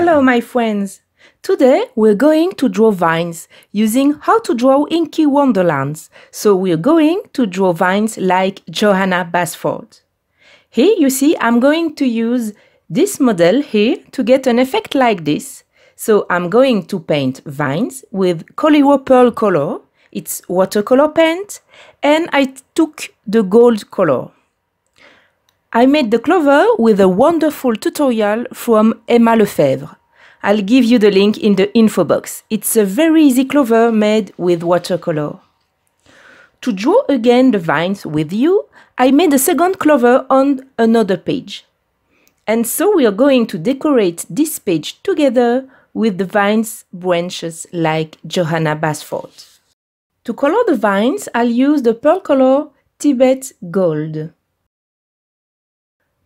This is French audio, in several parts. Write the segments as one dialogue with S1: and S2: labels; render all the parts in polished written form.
S1: Hello my friends! Today we're going to draw vines using How to Draw Inky Wonderlands. So we're going to draw vines like Johanna Basford. Here you see I'm going to use this model here to get an effect like this. So I'm going to paint vines with Coliwo Pearl color. It's watercolor paint and I took the gold color. I made the clover with a wonderful tutorial from Emma Lefebvre. I'll give you the link in the info box. It's a very easy clover made with watercolor. To draw again the vines with you, I made a second clover on another page. And so we are going to decorate this page together with the vines branches like Johanna Basford. To color the vines, I'll use the pearl color Tibet Gold.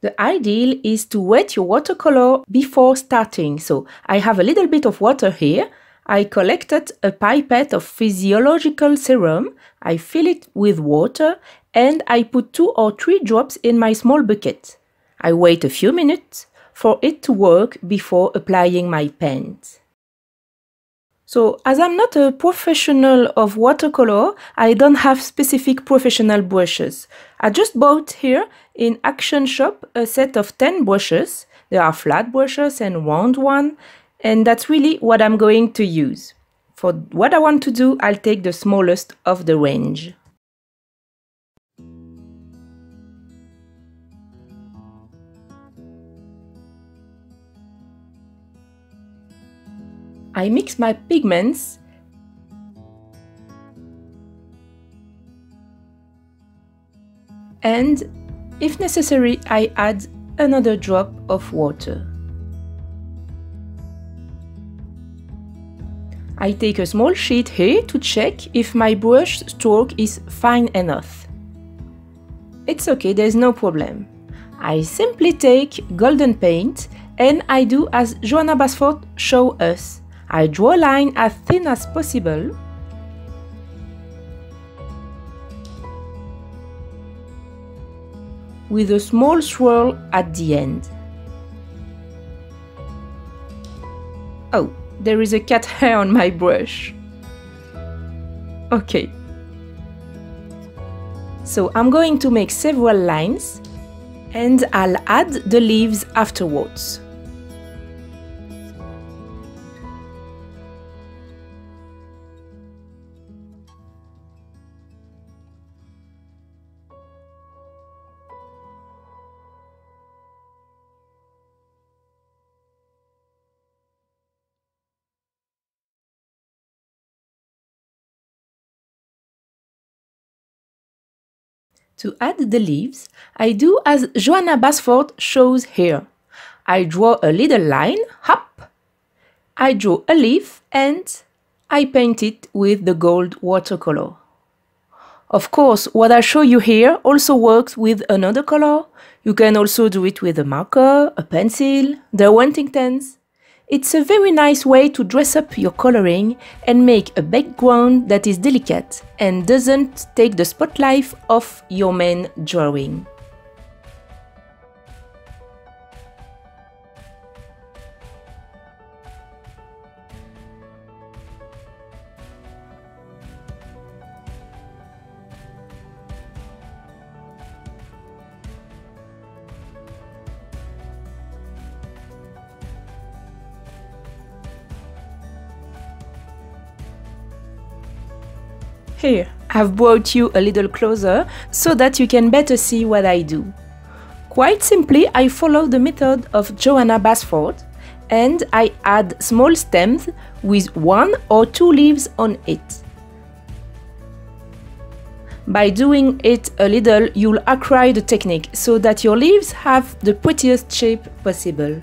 S1: The ideal is to wet your watercolor before starting. So I have a little bit of water here. I collected a pipette of physiological serum. I fill it with water and I put 2 or 3 drops in my small bucket. I wait a few minutes for it to work before applying my paint. So, as I'm not a professional of watercolor, I don't have specific professional brushes. I just bought here in Action Shop a set of 10 brushes. There are flat brushes and round one, and that's really what I'm going to use. For what I want to do, I'll take the smallest of the range. I mix my pigments and, if necessary, I add another drop of water. I take a small sheet here to check if my brush stroke is fine enough. It's okay, there's no problem. I simply take golden paint and I do as Johanna Basford showed us. I draw a line as thin as possible with a small swirl at the end. Oh, there is a cat hair on my brush. Okay. So I'm going to make several lines and I'll add the leaves afterwards. To add the leaves, I do as Johanna Basford shows here. I draw a little line, hop, I draw a leaf and I paint it with the gold watercolor. Of course, what I show you here also works with another color. You can also do it with a marker, a pencil, the Wellingtons. It's a very nice way to dress up your coloring and make a background that is delicate and doesn't take the spotlight off your main drawing. Here, I've brought you a little closer so that you can better see what I do. Quite simply, I follow the method of Johanna Basford and I add small stems with 1 or 2 leaves on it. By doing it a little, you'll acquire the technique so that your leaves have the prettiest shape possible.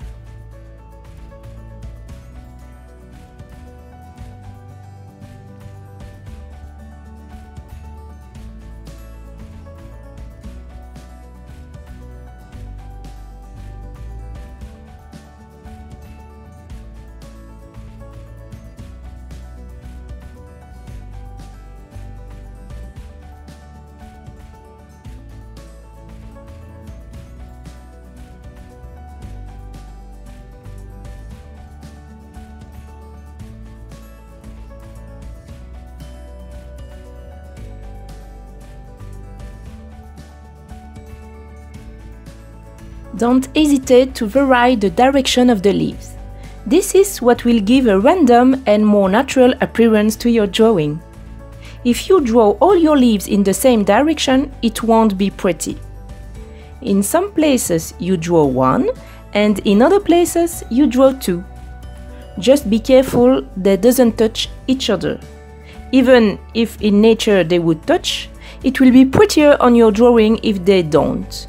S1: Don't hesitate to vary the direction of the leaves. This is what will give a random and more natural appearance to your drawing. If you draw all your leaves in the same direction, it won't be pretty. In some places you draw one, and in other places you draw two. Just be careful they doesn't touch each other. Even if in nature they would touch, it will be prettier on your drawing if they don't.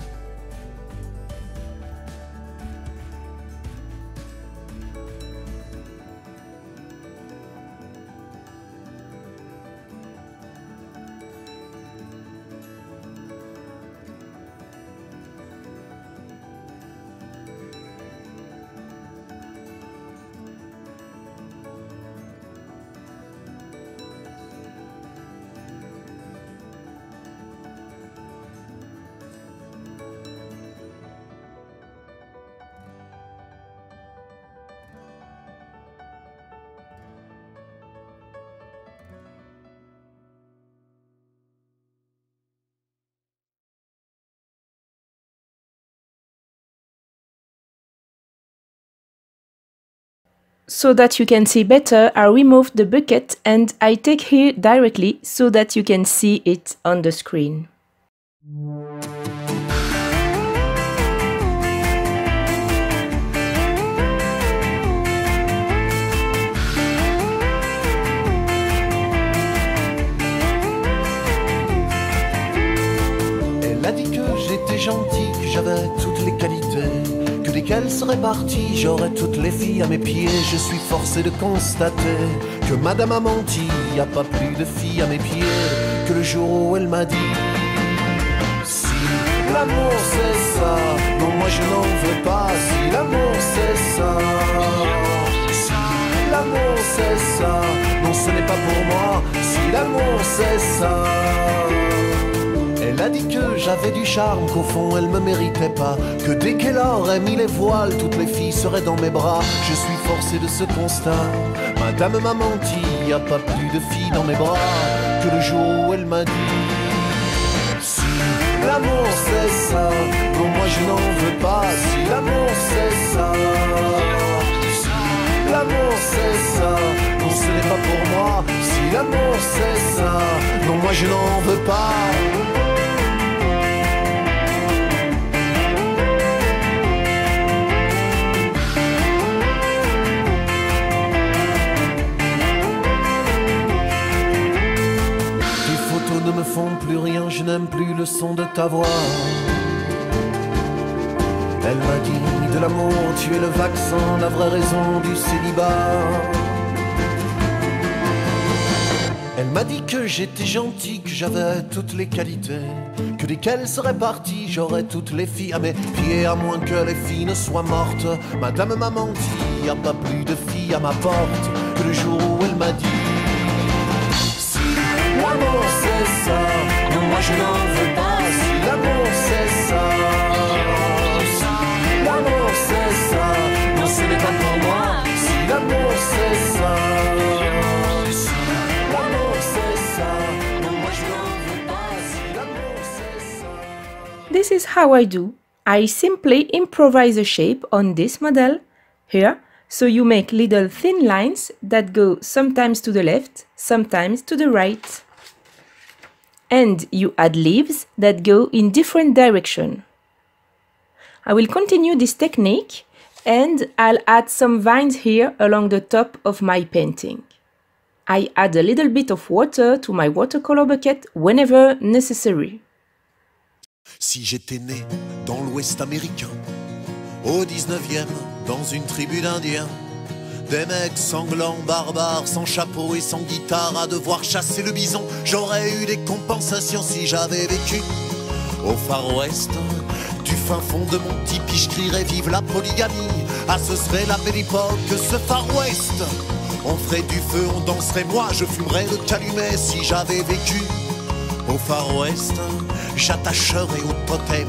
S1: So that you can see better, I removed the bucket and I take here directly so that you can see it on the screen.
S2: Elle a dit que j'étais gentil, que j'avais toutes les qualités, que dès qu'elle serait partie, j'aurais toutes les filles à mes pieds. Je suis forcé de constater que madame a menti, y a pas plus de filles à mes pieds que le jour où elle m'a dit: si l'amour c'est ça, non moi je n'en veux pas. Si l'amour c'est ça, si l'amour c'est ça, non ce n'est pas pour moi. Si l'amour c'est ça. Elle a dit que j'avais du charme, qu'au fond elle me méritait pas, que dès qu'elle aurait mis les voiles, toutes les filles seraient dans mes bras. Je suis forcé de ce constat, madame m'a menti, y a pas plus de filles dans mes bras que le jour où elle m'a dit: si l'amour c'est ça, non moi je n'en veux pas. Si l'amour c'est ça, si l'amour c'est ça, non ce n'est pas pour moi. Si l'amour c'est ça, non moi je n'en veux pas. Ne me font plus rien, je n'aime plus le son de ta voix. Elle m'a dit: de l'amour, tu es le vaccin, la vraie raison du célibat. Elle m'a dit que j'étais gentil, que j'avais toutes les qualités, que dès qu'elle serait partie, j'aurais toutes les filles à mes pieds, à moins que les filles ne soient mortes. Madame m'a menti, y a pas plus de filles à ma porte que le jour où elle m'a dit: l'amour c'est ça, non moi je n'en veux pas. Si l'amour c'est ça, si l'amour c'est ça, non ce n'est pas pour moi. Si l'amour c'est ça, si l'amour c'est ça, non moi je n'en veux pas. Si l'amour c'est ça.
S1: This is how I do. I simply improvise a shape on this model here, so you make little thin lines that go sometimes to the left, sometimes to the right. And you add leaves that go in different direction. I will continue this technique and I'll add some vines here along the top of my painting. I add a little bit of water to my watercolor bucket whenever necessary.
S2: Si j'étais né dans l'Ouest américain, au 19e, dans une tribu d'Indiens, des mecs sanglants, barbares, sans chapeau et sans guitare, à devoir chasser le bison, j'aurais eu des compensations si j'avais vécu au Far West. Du fin fond de mon tipi, je crierais vive la polygamie. Ah, ce serait la belle époque, ce Far West. On ferait du feu, on danserait, moi je fumerais le calumet si j'avais vécu au Far West. J'attacherais au totem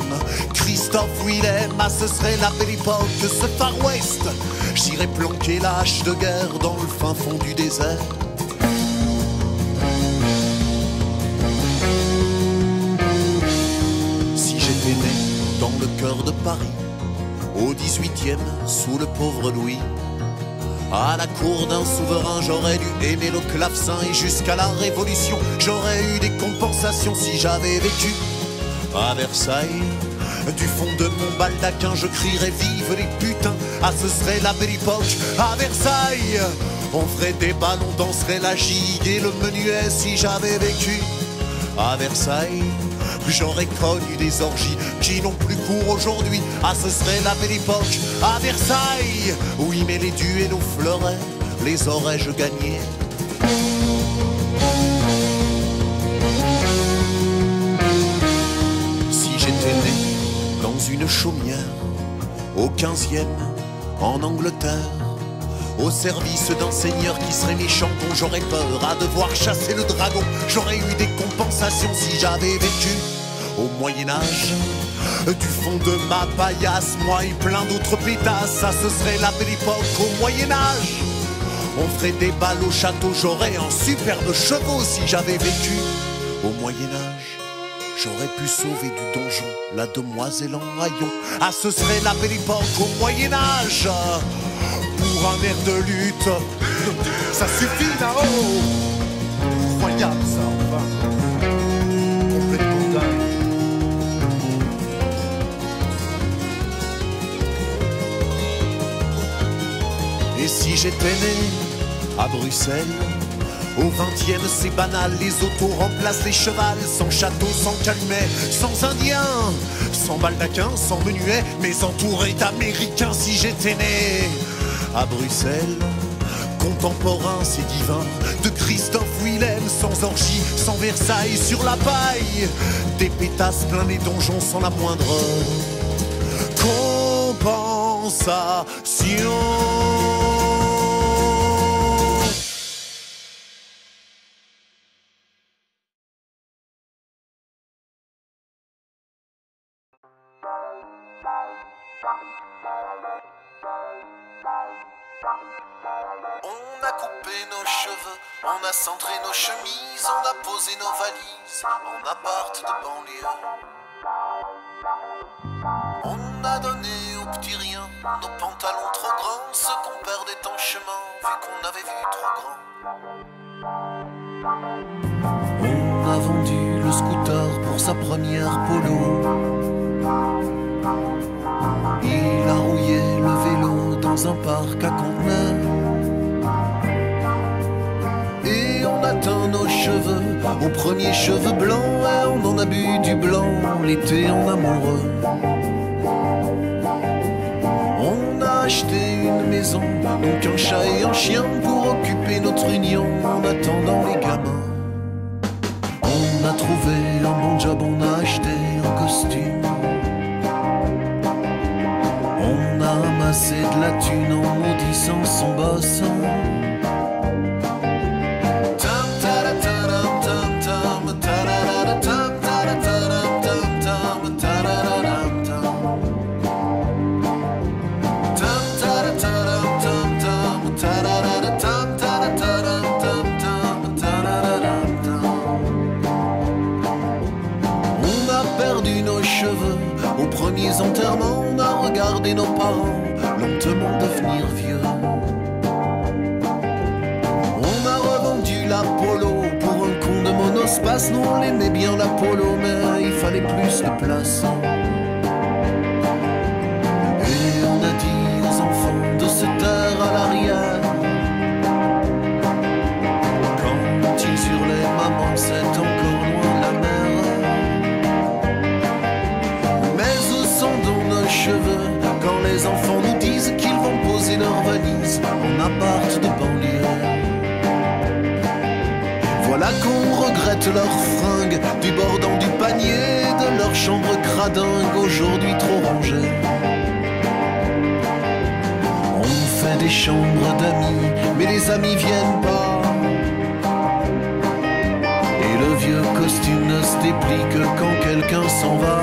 S2: Christophe Willem. Ah, ce serait la belle époque, ce Far West. J'irais planquer la hache de guerre dans le fin fond du désert. Si j'étais né dans le cœur de Paris, au 18e, sous le pauvre Louis. À la cour d'un souverain, j'aurais dû aimer le clavecin. Et jusqu'à la Révolution, j'aurais eu des compensations si j'avais vécu à Versailles. Du fond de mon baldaquin, je crierais vive les putains. Ah, ce serait la belle époque à Versailles. On ferait des bals, on danserait la gigue et le menuet si j'avais vécu à Versailles. J'aurais connu des orgies qui n'ont plus cours aujourd'hui. Ah, ce serait la belle époque à Versailles. Oui, mais les duets nous fleuraient, les aurais-je gagnés? Si j'étais né dans une chaumière, au 15e, en Angleterre, au service d'un seigneur qui serait méchant, dont j'aurais peur à devoir chasser le dragon, j'aurais eu des compensations si j'avais vécu au Moyen-Âge. Du fond de ma paillasse, moi et plein d'autres pétasses, ça ce serait la belle époque au Moyen-Âge. On ferait des balles au château, j'aurais un superbe chevaux si j'avais vécu au Moyen-Âge. J'aurais pu sauver du donjon la demoiselle en haillons. Ah, ce serait la belle époque au Moyen-Âge. Pour un air de lutte, ça suffit là-haut. Incroyable ça, enfin. Complètement dingue. Et si j'étais né à Bruxelles, au 20e c'est banal, les autos remplacent les chevals, sans château, sans calumet, sans indien, sans baldaquin, sans menuet, mais entouré d'américains. Si j'étais né à Bruxelles, contemporain c'est divin, de Christophe Willem, sans orgie, sans Versailles sur la paille, des pétasses plein les donjons sans la moindre compensation. On a coupé nos cheveux, on a centré nos chemises, on a posé nos valises en appart de banlieue. On a donné aux petits riens nos pantalons trop grands, ceux qu'on perdait en chemin vu qu'on avait vu trop grand. On a vendu le scooter pour sa première polo. Il a rouillé le vélo dans un parc à conteneurs. Et on a teint nos cheveux aux premiers cheveux blancs, et on en a bu du blanc l'été en amoureux. On a acheté une maison, donc un chat et un chien pour occuper notre union en attendant les gamins. On a trouvé un bon job, on a acheté un costume. On a amassé de la thune en maudissant son boss. Aux premiers enterrements, on a regardé nos parents lentement devenir vieux. On a revendu la polo pour un con de monospace. Nous on l'aimait bien la polo, mais il fallait plus de place. Et on a dit aux enfants de se taire à l'arrière. Quand ils hurlaient maman, c'est encore loin la mer. Cheveux, quand les enfants nous disent qu'ils vont poser leurs valises en appart de banlieue. Voilà qu'on regrette leurs fringues, débordant du panier de leur chambre cradingue, aujourd'hui trop rangée. On fait des chambres d'amis, mais les amis viennent pas. Et le vieux costume ne se déplie que quand quelqu'un s'en va.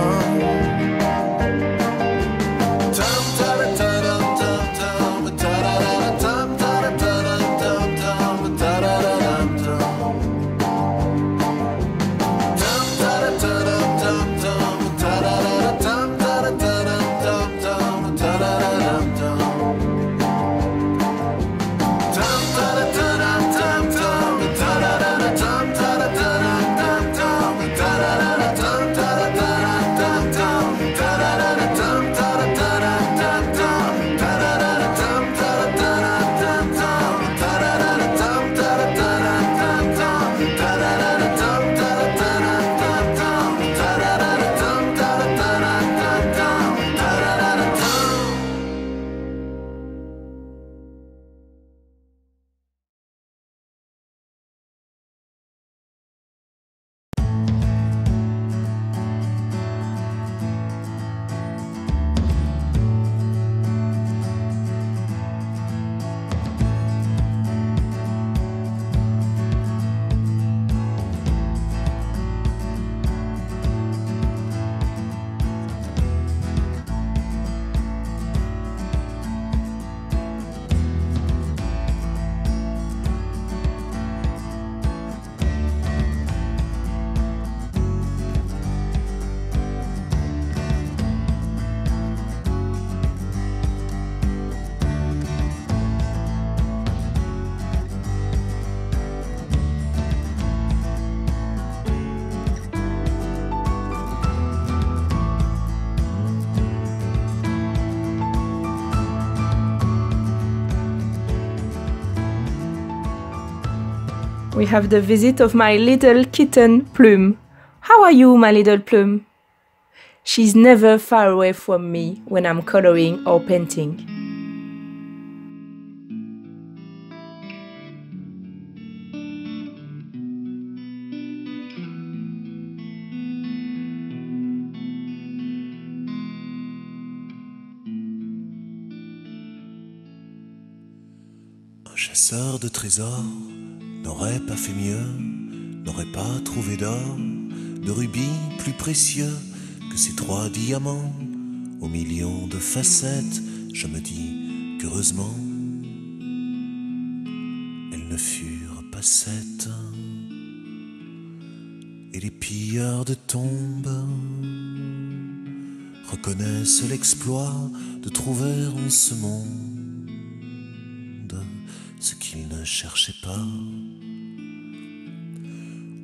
S1: We have the visit of my little kitten, Plume. How are you, my little Plume? She's never far away from me when I'm coloring or painting.
S2: Un chasseur de trésors n'aurait pas fait mieux, n'aurait pas trouvé d'or, de rubis plus précieux que ces 3 diamants aux millions de facettes. Je me dis qu'heureusement elles ne furent pas 7. Et les pilleurs de tombes reconnaissent l'exploit de trouver en ce monde ce qu'ils ne cherchaient pas.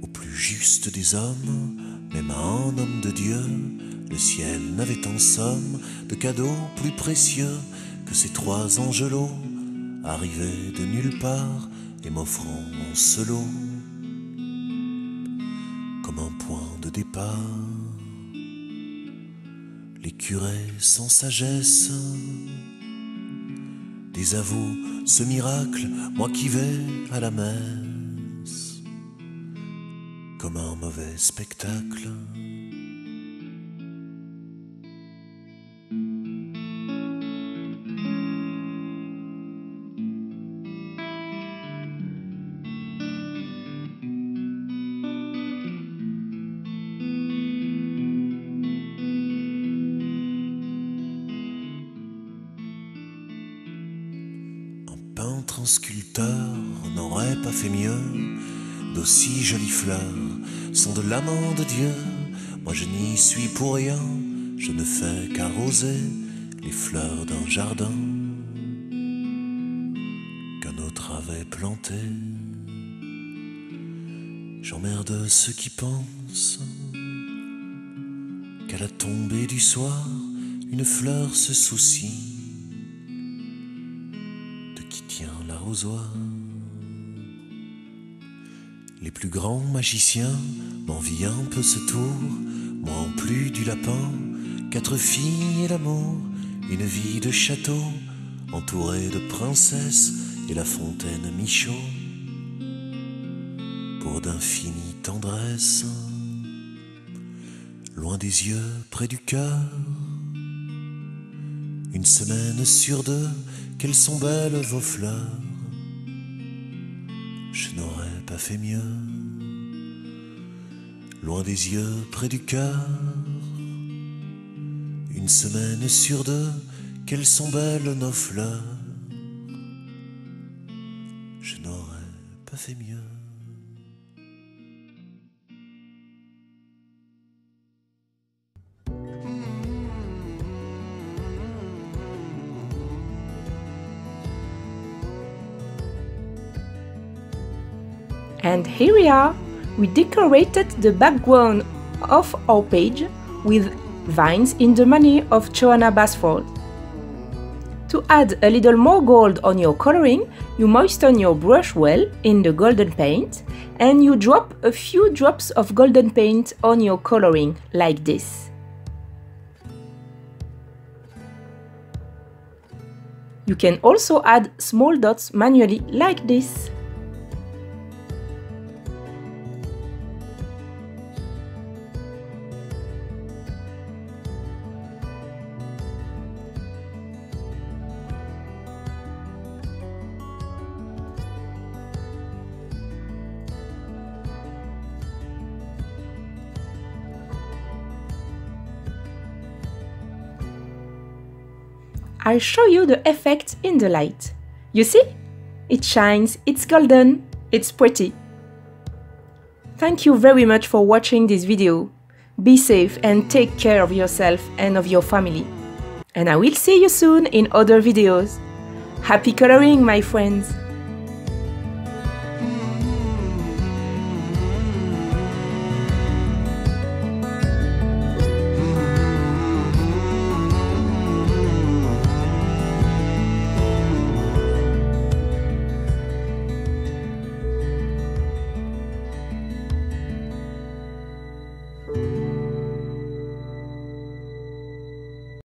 S2: Au plus juste des hommes, même à un homme de Dieu, le ciel n'avait en somme de cadeaux plus précieux que ces 3 angelots arrivés de nulle part et m'offrant en solo comme un point de départ. Les curés sans sagesse désavouent ce miracle, moi qui vais à la messe comme un mauvais spectacle. Peintre, un sculpteur n'aurait pas fait mieux. D'aussi jolies fleurs sont de l'amant de Dieu. Moi je n'y suis pour rien, je ne fais qu'arroser les fleurs d'un jardin qu'un autre avait planté. J'emmerde ceux qui pensent qu'à la tombée du soir, une fleur se soucie l'arrosoir. Les plus grands magiciens m'envient un peu ce tour. Moi en plus du lapin, 4 filles et l'amour, une vie de château entourée de princesses et la fontaine Michaud pour d'infinies tendresses. Loin des yeux, près du cœur, une semaine sur 2, qu'elles sont belles vos fleurs. Je n'aurais pas fait mieux. Loin des yeux, près du cœur, une semaine sur 2, qu'elles sont belles nos fleurs. Je n'aurais pas fait mieux.
S1: And here we are, we decorated the background of our page with vines in the manner of Johanna Basford. To add a little more gold on your coloring, you moisten your brush well in the golden paint and you drop a few drops of golden paint on your coloring, like this. You can also add small dots manually, like this. I'll show you the effect in the light. You see? It shines, it's golden, it's pretty. Thank you very much for watching this video. Be safe and take care of yourself and of your family. And I will see you soon in other videos. Happy coloring, my friends!